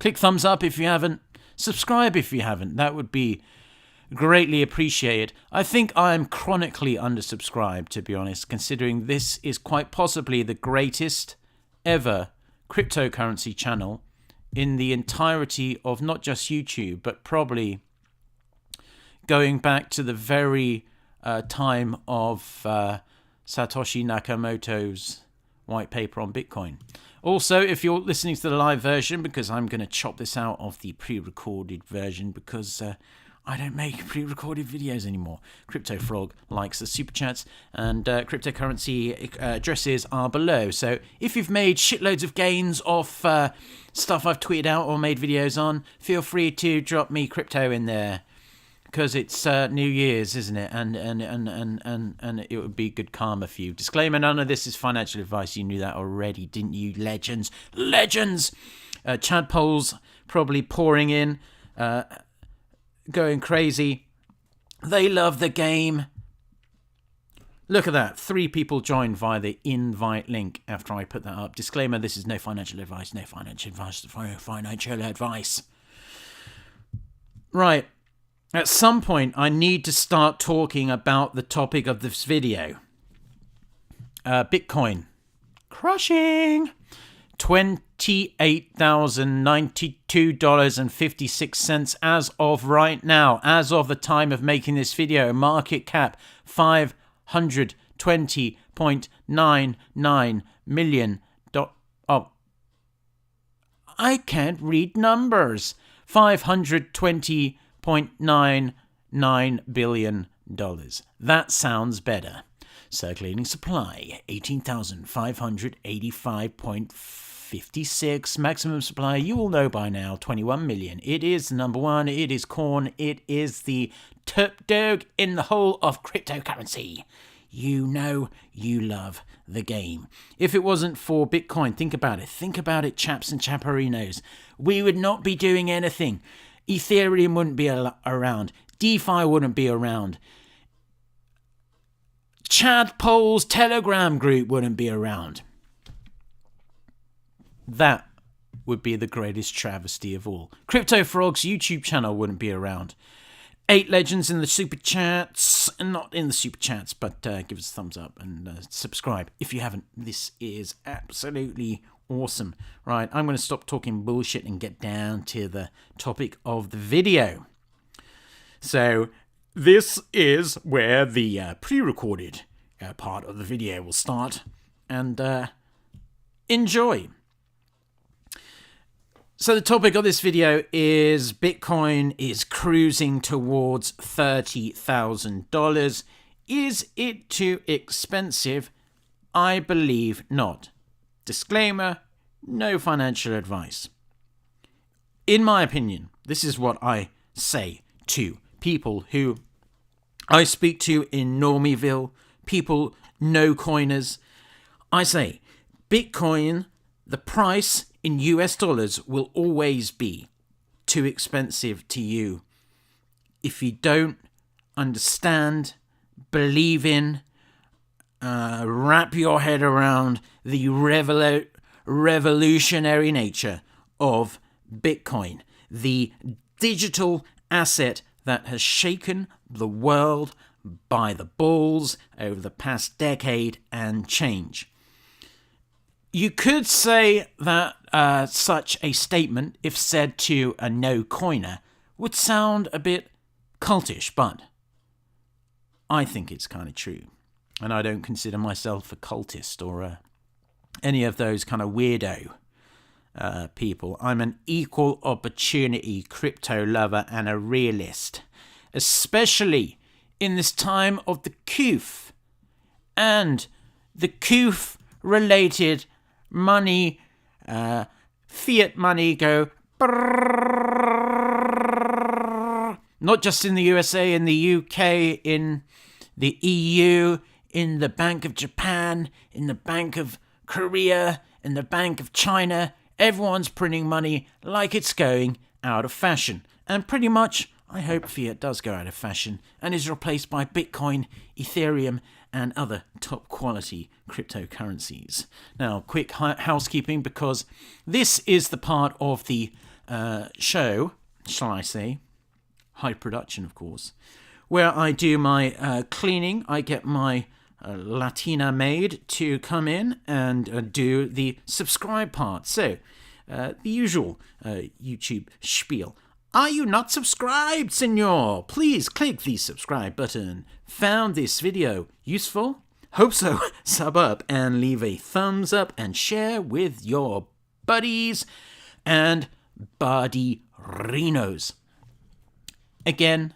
Click thumbs up if you haven't. Subscribe if you haven't. That would be greatly appreciated. I think I am chronically undersubscribed, to be honest, considering this is quite possibly the greatest ever cryptocurrency channel in the entirety of not just YouTube, but probably going back to the very time of Satoshi Nakamoto's white paper on Bitcoin. Also, if you're listening to the live version, because I'm going to chop this out of the pre-recorded version because I don't make pre-recorded videos anymore. Crypto Frog likes the super chats, and cryptocurrency addresses are below. So if you've made shitloads of gains off stuff I've tweeted out or made videos on, feel free to drop me crypto in there. Because it's New Year's, isn't it? And it would be good karma for you. Disclaimer, none of this is financial advice. You knew that already, didn't you, legends? Legends! Chad polls probably pouring in, going crazy. They love the game. Look at that. 3 people joined via the invite link after I put that up. Disclaimer, this is no financial advice. No financial advice. No financial advice. Right. At some point, I need to start talking about the topic of this video. Bitcoin. Crushing! $28,092.56 as of right now. As of the time of making this video. Market cap $520.99 million. Oh. I can't read numbers. $520.99 billion. That sounds better. Circulating supply 18,585.56. Maximum supply, you all know by now, 21 million. It is number one. It is corn. It is the top dog in the whole of cryptocurrency. You know you love the game. If it wasn't for Bitcoin, think about it. Think about it, chaps and chapperinos. We would not be doing anything. Ethereum wouldn't be around. DeFi wouldn't be around. Chad Poll's Telegram group wouldn't be around. That would be the greatest travesty of all. Crypto Frog's YouTube channel wouldn't be around. 8 legends in the super chats, and not in the super chats, but give us a thumbs up and subscribe if you haven't. This is absolutely awesome. Right, I'm going to stop talking bullshit and get down to the topic of the video. So this is where the pre-recorded part of the video will start, and enjoy. So the topic of this video is Bitcoin is cruising towards $30,000. Is it too expensive? I believe not. Disclaimer, no financial advice. In my opinion, this is what I say to people who I speak to in Normieville, people, no coiners. I say, Bitcoin, the price in US dollars will always be too expensive to you if you don't understand, believe in, wrap your head around the revolutionary nature of Bitcoin, the digital asset that has shaken the world by the balls over the past decade and change. You could say that such a statement, if said to a no-coiner, would sound a bit cultish, but I think it's kind of true. And I don't consider myself a cultist or any of those kind of weirdo people. I'm an equal opportunity crypto lover and a realist, especially in this time of the CUF and the CUF related money, fiat money go brrrr, not just in the USA, in the UK, in the EU, in the Bank of Japan, in the Bank of Korea, in the Bank of China. Everyone's printing money like it's going out of fashion. And pretty much, I hope fiat does go out of fashion and is replaced by Bitcoin, Ethereum, and other top quality cryptocurrencies. Now, quick housekeeping, because this is the part of the show, shall I say, high production, of course, where I do my cleaning. I get my Latina maid to come in and do the subscribe part. So, the usual YouTube spiel. Are you not subscribed, senor? Please click the subscribe button. Found this video useful? Hope so. Sub up and leave a thumbs up and share with your buddies and buddy-rinos. Again,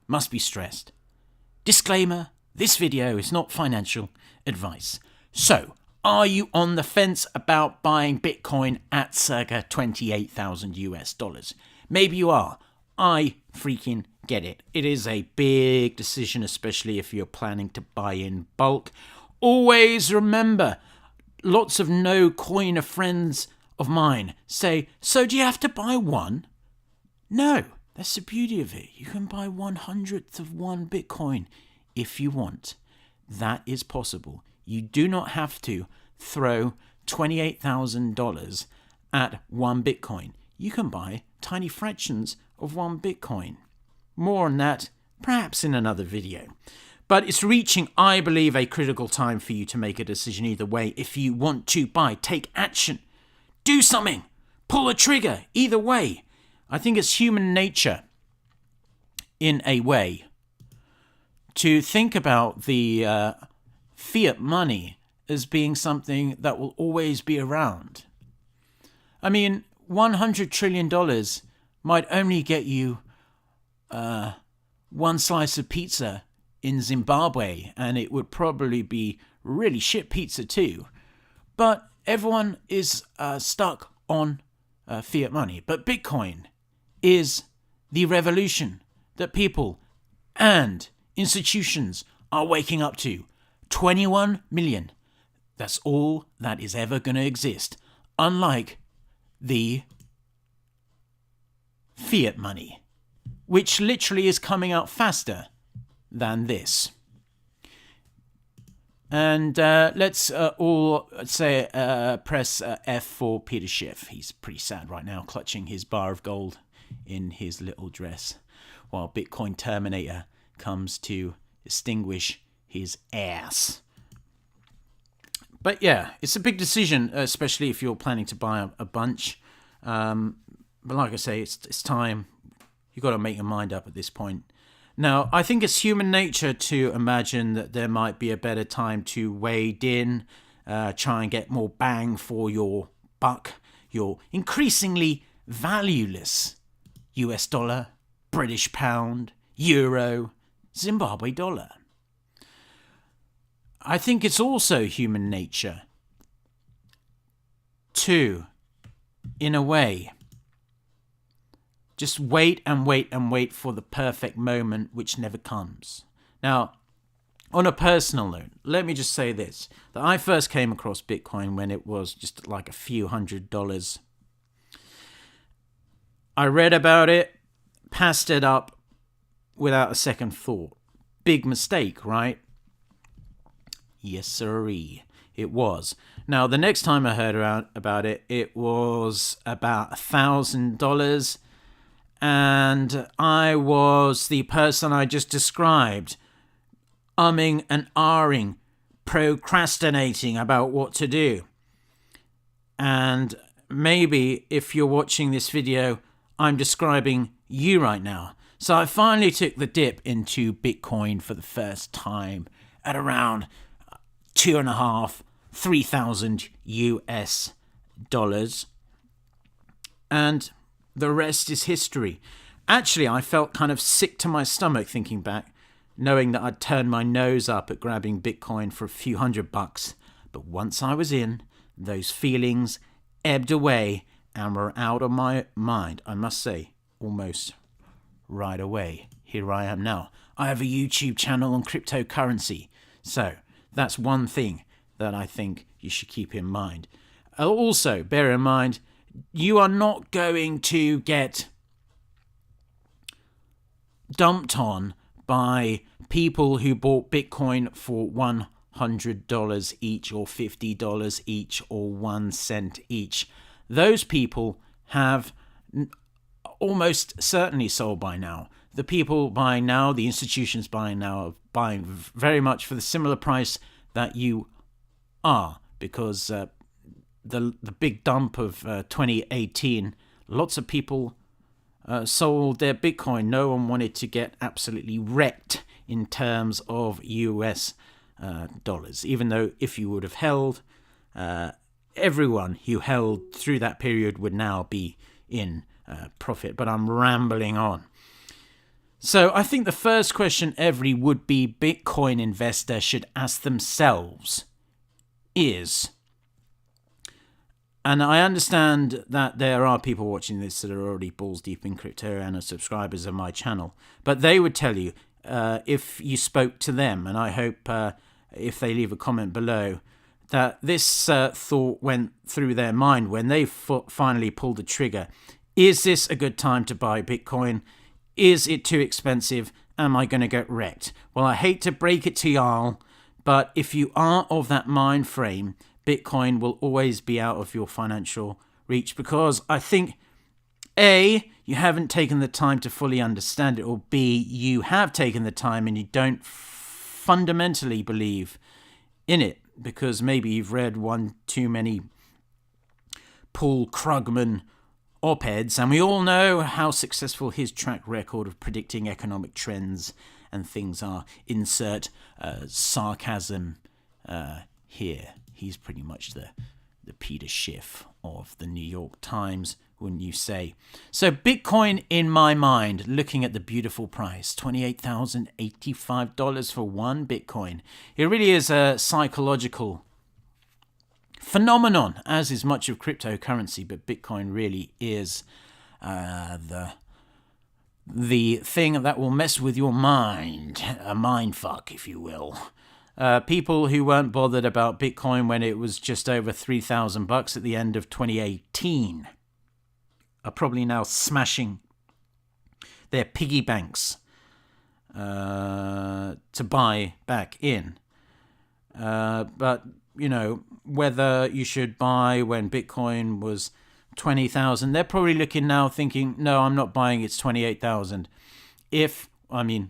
must be stressed. Disclaimer, this video is not financial advice. So, are you on the fence about buying Bitcoin at circa 28,000 US dollars? Maybe you are. I freaking get it. It is a big decision, especially if you're planning to buy in bulk. Always remember, lots of no-coiner friends of mine say, so do you have to buy one? No, that's the beauty of it. You can buy 1/100th of one Bitcoin if you want. That is possible. You do not have to throw $28,000 at one Bitcoin. You can buy tiny fractions of one Bitcoin. More on that perhaps in another video. But it's reaching, I believe, a critical time for you to make a decision either way. If you want to buy, take action. Do something. Pull a trigger. Either way. I think it's human nature, in a way, to think about the fiat money as being something that will always be around. I mean, $100 trillion might only get you one slice of pizza in Zimbabwe, and it would probably be really shit pizza too. But everyone is stuck on fiat money. But Bitcoin is the revolution that people and institutions are waking up to. 21 million. That's all that is ever going to exist. Unlike the fiat money, which literally is coming out faster than this. And let's all say press F for Peter Schiff. He's pretty sad right now, clutching his bar of gold in his little dress, while Bitcoin Terminator comes to extinguish his ass. But yeah, it's a big decision, especially if you're planning to buy a bunch. But like I say, it's time. You've got to make your mind up at this point. Now, I think it's human nature to imagine that there might be a better time to wade in, try and get more bang for your buck, your increasingly valueless US dollar, British pound, euro, Zimbabwe dollar. I think it's also human nature to, in a way, just wait and wait and wait for the perfect moment, which never comes. Now, on a personal note, let me just say this, that I first came across Bitcoin when it was just like a few $100s. I read about it, passed it up without a second thought. Big mistake, right? Yes, sirree. It was. Now, the next time I heard about it, it was about $1,000. And I was the person I just described, umming and ahhing, procrastinating about what to do. And maybe if you're watching this video, I'm describing you right now. So I finally took the dip into Bitcoin for the first time at around 2,500, 3,000 US dollars. And the rest is history. Actually, I felt kind of sick to my stomach thinking back, knowing that I'd turned my nose up at grabbing Bitcoin for a few $100. But once I was in, those feelings ebbed away and were out of my mind, I must say, almost right away. Here I am now. I have a YouTube channel on cryptocurrency. So that's one thing that I think you should keep in mind. Also, bear in mind, you are not going to get dumped on by people who bought Bitcoin for $100 each or $50 each or 1 cent each. Those people have almost certainly sold by now. The people buying now, the institutions buying now, are buying very much for the similar price that you are, because the big dump of 2018, lots of people sold their Bitcoin. No one wanted to get absolutely wrecked in terms of US dollars, even though if you would have held, everyone who held through that period would now be in profit. But I'm rambling on. So I think the first question every would-be Bitcoin investor should ask themselves is, and I understand that there are people watching this that are already balls deep in crypto and are subscribers of my channel, but they would tell you, if you spoke to them, and I hope if they leave a comment below, that this thought went through their mind when they finally pulled the trigger. Is this a good time to buy Bitcoin? Is it too expensive? Am I going to get wrecked? Well, I hate to break it to y'all, but if you are of that mind frame, Bitcoin will always be out of your financial reach, because I think, A, you haven't taken the time to fully understand it, or B, you have taken the time and you don't fundamentally believe in it, because maybe you've read one too many Paul Krugman op-eds, and we all know how successful his track record of predicting economic trends and things are. Insert sarcasm here. He's pretty much the Peter Schiff of the New York Times, wouldn't you say? So Bitcoin, in my mind, looking at the beautiful price, $28,085 for one Bitcoin. It really is a psychological phenomenon, as is much of cryptocurrency, but Bitcoin really is the thing that will mess with your mind, a mind fuck, if you will. People who weren't bothered about Bitcoin when it was just over $3,000 at the end of 2018 are probably now smashing their piggy banks to buy back in. But you know, whether you should buy when Bitcoin was 20,000, they're probably looking now thinking, no, I'm not buying, it's 28,000.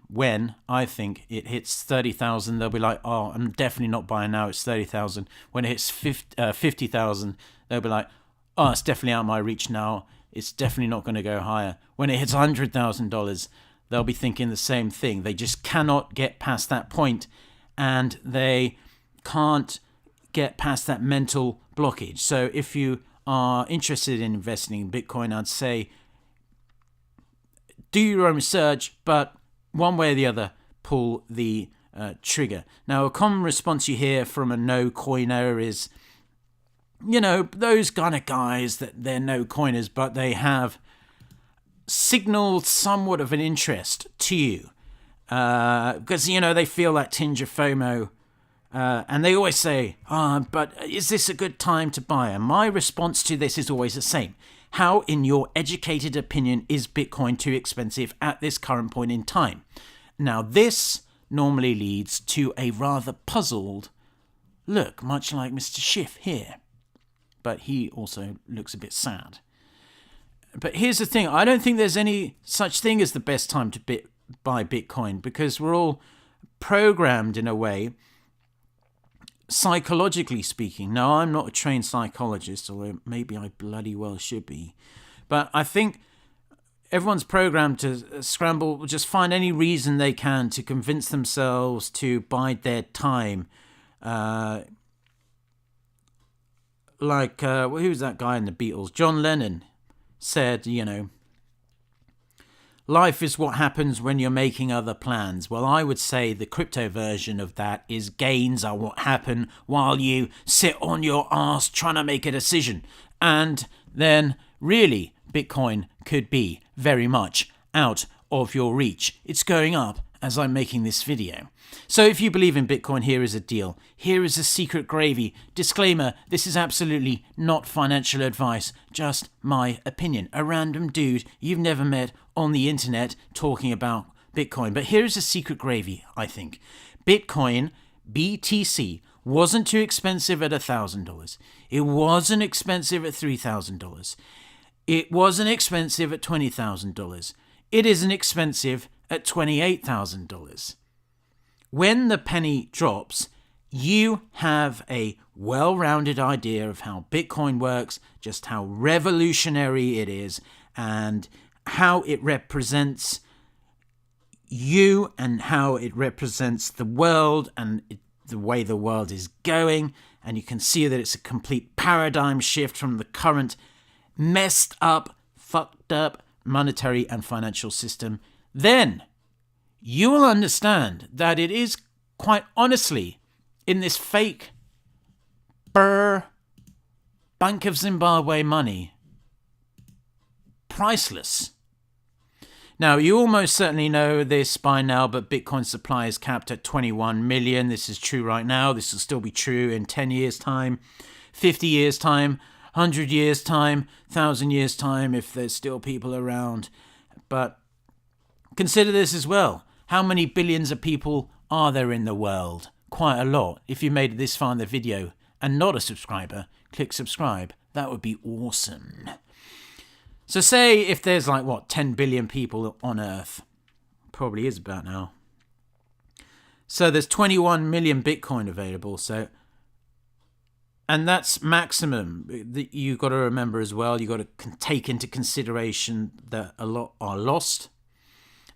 When I think it hits 30,000, they'll be like, oh, I'm definitely not buying now, it's 30,000. When it hits 50,000, they'll be like, oh, it's definitely out of my reach now, it's definitely not going to go higher. When it hits $100,000, they'll be thinking the same thing. They just cannot get past that point, and they can't get past that mental blockage. So if you are interested in investing in Bitcoin, I'd say do your own research, but one way or the other, pull the trigger. Now, a common response you hear from a no-coiner is, you know, those kind of guys that they're no-coiners, but they have signaled somewhat of an interest to you because, you know, they feel that tinge of FOMO. And they always say, but is this a good time to buy? And my response to this is always the same. How, in your educated opinion, is Bitcoin too expensive at this current point in time? Now, this normally leads to a rather puzzled look, much like Mr. Schiff here. But he also looks a bit sad. But here's the thing. I don't think there's any such thing as the best time to buy Bitcoin, because we're all programmed in a way, psychologically speaking. Now, I'm not a trained psychologist, although maybe I bloody well should be. But I think everyone's programmed to scramble, just find any reason they can to convince themselves to bide their time. Who was that guy in the Beatles? John Lennon said, you know, life is what happens when you're making other plans. Well, I would say the crypto version of that is gains are what happen while you sit on your ass trying to make a decision. And then really, Bitcoin could be very much out of your reach. It's going up as I'm making this video. So if you believe in Bitcoin, here is a deal. Here is a secret gravy. Disclaimer, this is absolutely not financial advice, just my opinion. A random dude you've never met on the internet talking about Bitcoin. But here is a secret gravy, I think. Bitcoin, BTC, wasn't too expensive at $1,000. It wasn't expensive at $3,000. It wasn't expensive at $20,000. It isn't expensive at $28,000. When the penny drops, you have a well-rounded idea of how Bitcoin works, just how revolutionary it is, and how it represents you and how it represents the world and the way the world is going. And you can see that it's a complete paradigm shift from the current messed up, fucked up monetary and financial system. Then you will understand that it is quite honestly in this fake Bank of Zimbabwe money priceless. Now, you almost certainly know this by now, but Bitcoin supply is capped at 21 million. This is true right now. This will still be true in 10 years' time, 50 years' time, 100 years' time, 1,000 years' time, if there's still people around. But consider this as well. How many billions of people are there in the world? Quite a lot. If you made it this far in the video and not a subscriber, click subscribe. That would be awesome. So say if there's 10 billion people on Earth. Probably is about now. So there's 21 million Bitcoin available. And that's maximum. You've got to remember as well, you've got to take into consideration that a lot are lost.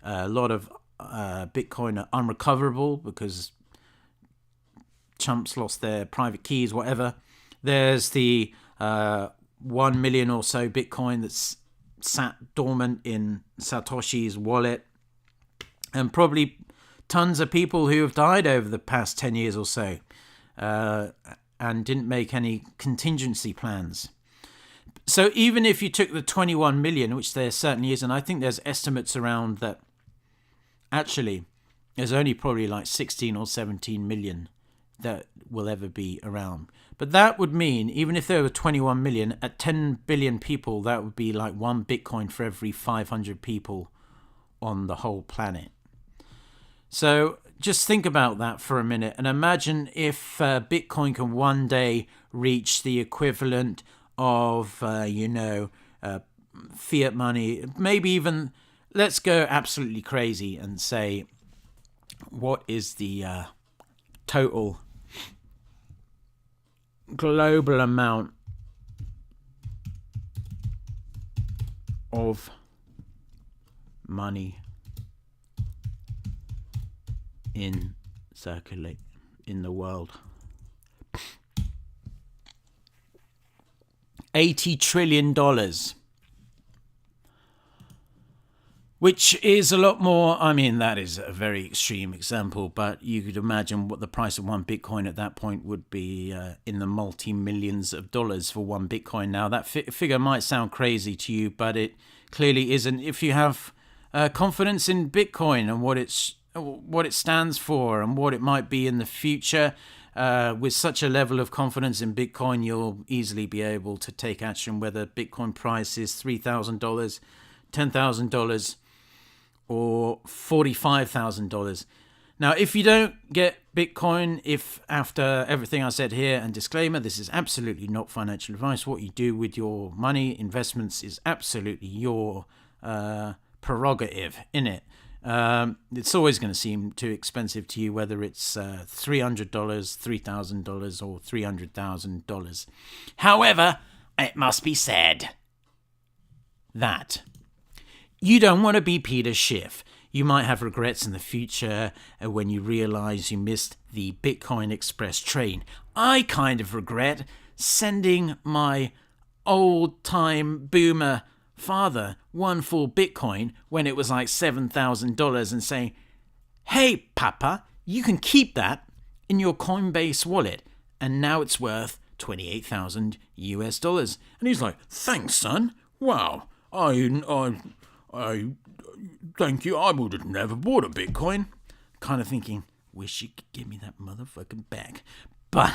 A lot of Bitcoin are unrecoverable because chumps lost their private keys, whatever. There's the 1 million or so Bitcoin that's sat dormant in Satoshi's wallet, and probably tons of people who have died over the past 10 years or so and didn't make any contingency plans. So even if you took the 21 million, which there certainly is, and I think there's estimates around that actually there's only probably 16 or 17 million that will ever be around. But that would mean, even if there were 21 million, at 10 billion people, that would be like 1 Bitcoin for every 500 people on the whole planet. So just think about that for a minute and imagine if Bitcoin can one day reach the equivalent of, fiat money. Maybe even, let's go absolutely crazy and say, what is the total global amount of money in circulate in the world? $80 trillion, which is a lot more. I mean, that is a very extreme example, but you could imagine what the price of 1 Bitcoin at that point would be in the multi-millions of dollars for 1 Bitcoin. Now, that figure might sound crazy to you, but it clearly isn't. If you have confidence in Bitcoin and what it stands for and what it might be in the future, with such a level of confidence in Bitcoin, you'll easily be able to take action whether Bitcoin price is $3,000, $10,000, or $45,000. Now, if you don't get Bitcoin, if after everything I said here, and disclaimer, this is absolutely not financial advice. What you do with your money, investments, is absolutely your prerogative, innit? It's always going to seem too expensive to you, whether it's $300, $3,000, or $300,000. However, it must be said that you don't want to be Peter Schiff. You might have regrets in the future when you realize you missed the Bitcoin Express train. I kind of regret sending my old-time boomer father one full Bitcoin when it was like $7,000 and saying, "Hey, Papa, you can keep that in your Coinbase wallet, and now it's worth $28,000 US." And he's like, "Thanks, son. Wow, I thank you. I would have never bought a Bitcoin." Kind of thinking, wish you could give me that motherfucking back. But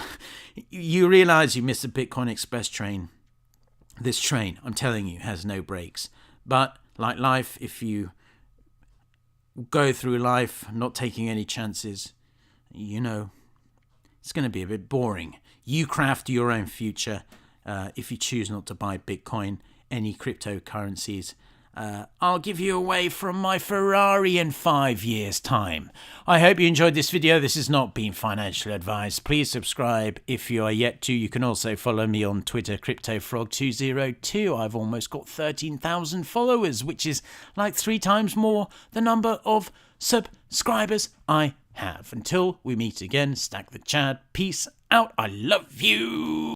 you realize you missed a Bitcoin Express train. This train, I'm telling you, has no brakes. But like life, if you go through life not taking any chances, it's going to be a bit boring. You craft your own future if you choose not to buy Bitcoin. any cryptocurrencies, I'll give you away from my Ferrari in 5 years' time. I hope you enjoyed this video. This has not been financial advice. Please subscribe if you are yet to. You can also follow me on Twitter, CryptoFrog202. I've almost got 13,000 followers, which is like 3 times more the number of subscribers I have. Until we meet again, stack the Chad. Peace out. I love you.